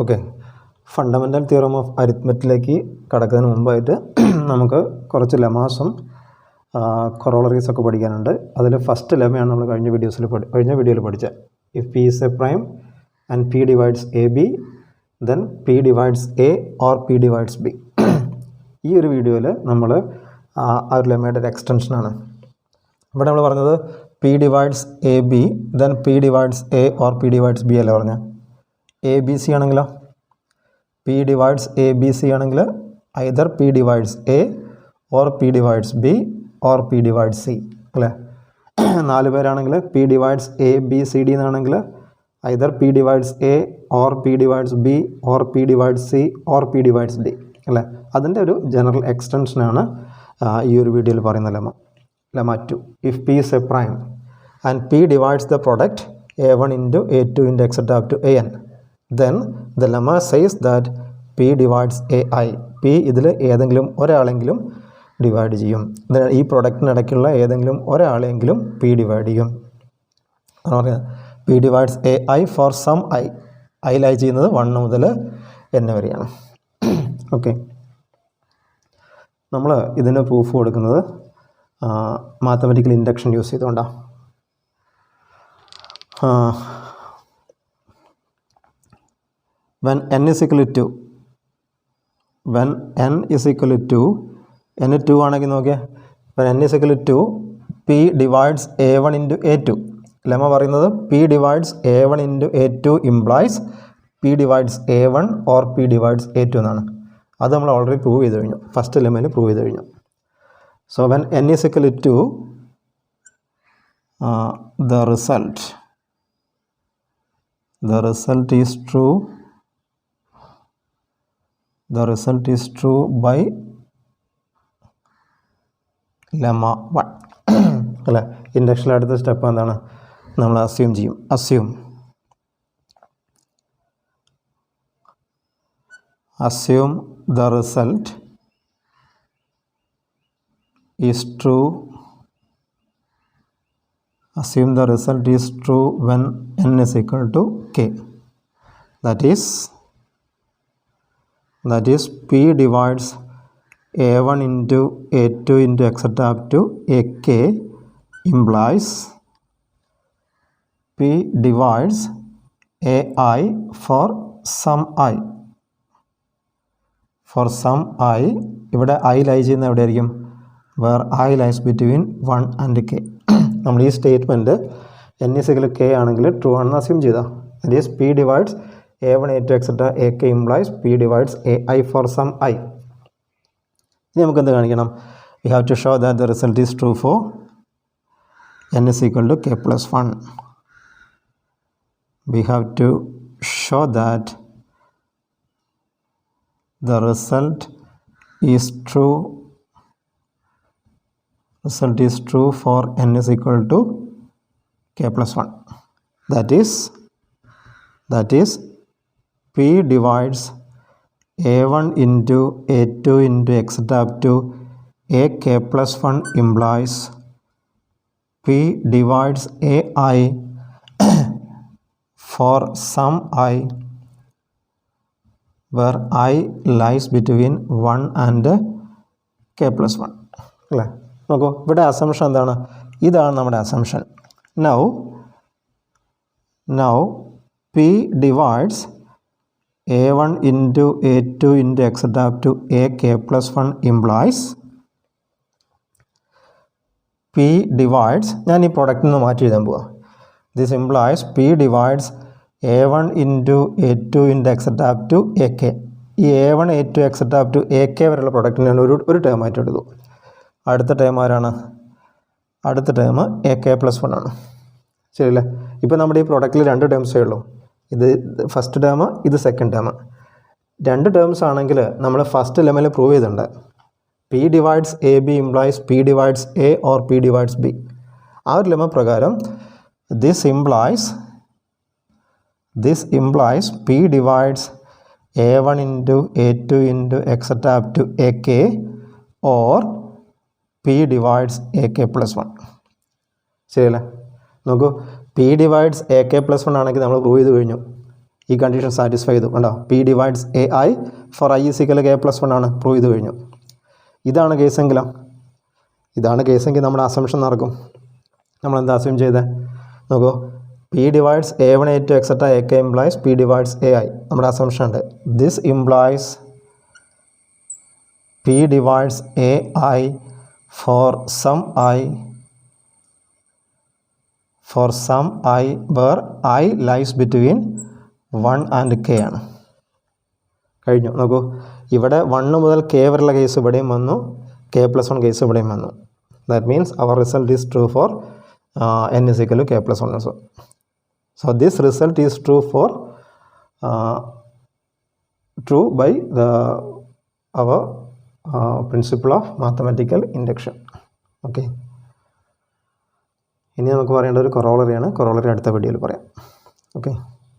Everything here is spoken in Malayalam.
ഓക്കെ, ഫണ്ടമെൻ്റൽ തിയറം ഓഫ് അരിത്മെറ്റിലേക്ക് കടക്കുന്നതിന് മുമ്പായിട്ട് നമുക്ക് കുറച്ച് ലെമാസും കൊറോളറീസൊക്കെ പഠിക്കാനുണ്ട്. അതിൽ ഫസ്റ്റ് ലെമയാണ് നമ്മൾ കഴിഞ്ഞ വീഡിയോയിൽ പഠിച്ചത്. If P is A prime and P divides a b then p divides a or p divides B. ഈ ഒരു വീഡിയോയിൽ നമ്മൾ ആ ഒരു ലെമയുടെ ഒരു എക്സ്റ്റൻഷനാണ്. ഇവിടെ നമ്മൾ പറഞ്ഞത് p divides a b then p divides a or p divides b അല്ല പറഞ്ഞത്. എ ബി സി ആണെങ്കിലോ, p divides a b c ആണെങ്കിൽ either p divides a or p divides b or p divides c അല്ലേ. 4 പേരാണെങ്കിൽ p divides a b c d എന്നാണെങ്കിൽ either p divides a or p divides b or p divides c or p divides d അല്ലേ. അതിൻ്റെ ഒരു ജനറൽ എക്സ്റ്റൻഷനാണ് ഈ ഒരു വീഡിയോയിൽ പറയുന്ന lemma 2. If P is A prime and P divides the product a1 into a2 into etc up to an, then the lemma says that p divides ai. p ഇതിൽ ഏതെങ്കിലും ഒരാളെങ്കിലും ഡിവൈഡ് ചെയ്യും. ഈ പ്രൊഡക്റ്റിനിടയ്ക്കുള്ള ഏതെങ്കിലും ഒരാളെങ്കിലും p ഡിവൈഡ് ചെയ്യും. p divides ai for some i. I ചെയ്യുന്നത് 1 മുതൽ n വരെയാണ്. ഓക്കെ, നമ്മൾ ഇതിന് പ്രൂഫ് കൊടുക്കുന്നത് മാത്തമാറ്റിക്കൽ ഇൻഡക്ഷൻ യൂസ് ചെയ്തുകൊണ്ടാണ്. when n is equal to n 2 ആണെങ്കിൽ നോക്കിയേ, when n is equal to p divides a1 into a2. Lemma പറയുന്നത് p divides a1 into a2 implies p divides a1 or p divides a2 എന്നാണ്. അത് നമ്മൾ ഓൾറെഡി പ്രൂവ് ചെയ്ത് കഴിഞ്ഞു, ഫസ്റ്റ് ലെമയിൽ പ്രൂവ് ചെയ്ത് കഴിഞ്ഞു. So when n is equal to the result is true by lemma 1 അല്ലേ. ഇൻഡക്ഷനിൽ അടുത്ത സ്റ്റെപ്പ് എന്താണ്, നമ്മൾ അസ്യൂം ചെയ്യും. Assume the result is true when n is equal to k. That is p divides a1 into a2 into etc up to ak implies p divides ai for some i. ഇവിടെ i ലൈ ചെയ്യുന്ന എവിടെയായിരിക്കും, where i lies between 1 and k. നമ്മൾ ഈ statement n is equal to k ആണെങ്കിൽ ട്രൂ ആണെന്ന് അസ്യൂം ചെയ്താൽ, that is p divides a1 a2 etc ak implies p divides ai for some i. ഇനി നമുക്ക് എന്ത് കാണിക്കണം, we have to show that the result is true for n is equal to k plus 1. We have to show that the result is true for n is equal to k plus 1. That is p divides a1 into a2 into etc up to ak plus 1 implies p divides ai for some i where i lies between 1 and k plus 1 അല്ലേ. നോക്കൂ, ഇവിടെ അസംഷൻ എന്താണ്, ഇതാണ് നമ്മുടെ assumption. now p divides a1 into a2 into etc up to ak plus 1 implies p divides, ഞാൻ ഈ പ്രൊഡക്റ്റിൽ നിന്ന് മാറ്റി എഴുതാൻ പോവാം. this implies p divides a1 into a2 into etc up to ak. ഈ a1 a2 etc up to ak വരെയുള്ള പ്രൊഡക്റ്റിനെ ഒരു ടേം ആയിട്ട് എടുത്തു. അടുത്ത ടേം ആരാണ്, അടുത്ത ടേം ak പ്ലസ് 1 ആണ്, ശരിയല്ലേ. ഇപ്പോൾ നമ്മുടെ ഈ പ്രൊഡക്റ്റിൽ 2 ടേംസേ ഉള്ളൂ, ഇത് ഫസ്റ്റ് ടേം, ഇത് സെക്കൻഡ് ടേം. 2 ടേംസ് ആണെങ്കിൽ നമ്മൾ ഫസ്റ്റ് ലെമയിൽ പ്രൂവ് ചെയ്തിട്ടുണ്ട് p divides a b implies p divides a or p divides b. ആ ഒരു ലെമ പ്രകാരം this implies p divides a1 into a2 into etc up to ak or p divides ak plus 1. ശരിയല്ലേ. നോക്കൂ, p divides ak plus 1 ആണെങ്കിൽ നമ്മൾ പ്രൂവ് ചെയ്ത് കഴിഞ്ഞു. ഈ കണ്ടീഷൻ സാറ്റിസ്ഫൈ ചെയ്തു. കണ്ടോ, P divides A I for I is equal K plus 1 ആണ്, പ്രൂവ് ചെയ്ത് കഴിഞ്ഞു. ഇതാണ് കേസെങ്കിലോ, ഇതാണ് കേസെങ്കിൽ നമ്മുടെ അസംഷൻ നടക്കും. നമ്മളെന്താ അസ്യൂം ചെയ്തത് നോക്കൂ, P divides A1 A2 etcetera A K implies P divides A I. നമ്മുടെ അസംഷൻ ഉണ്ട് this implies P divides A I for some I where I lies between 1 and k ആണ്. കഴിഞ്ഞു. നോക്കൂ, ഇവിടെ 1 മുതൽ k വരെയുള്ള കേസ് ഇവിടെയും വന്നു, k+1 കേസ് ഇവിടെയും വന്നു. That means our result is true for n is equal to k+1 also. So this result is true for true by our principle of mathematical induction. Okay. ഇനി നമുക്ക് പറയേണ്ട ഒരു കൊറോളറിയാണ്. കൊറോളറി അടുത്ത വീഡിയോയിൽ പറയാം. ഓക്കെ.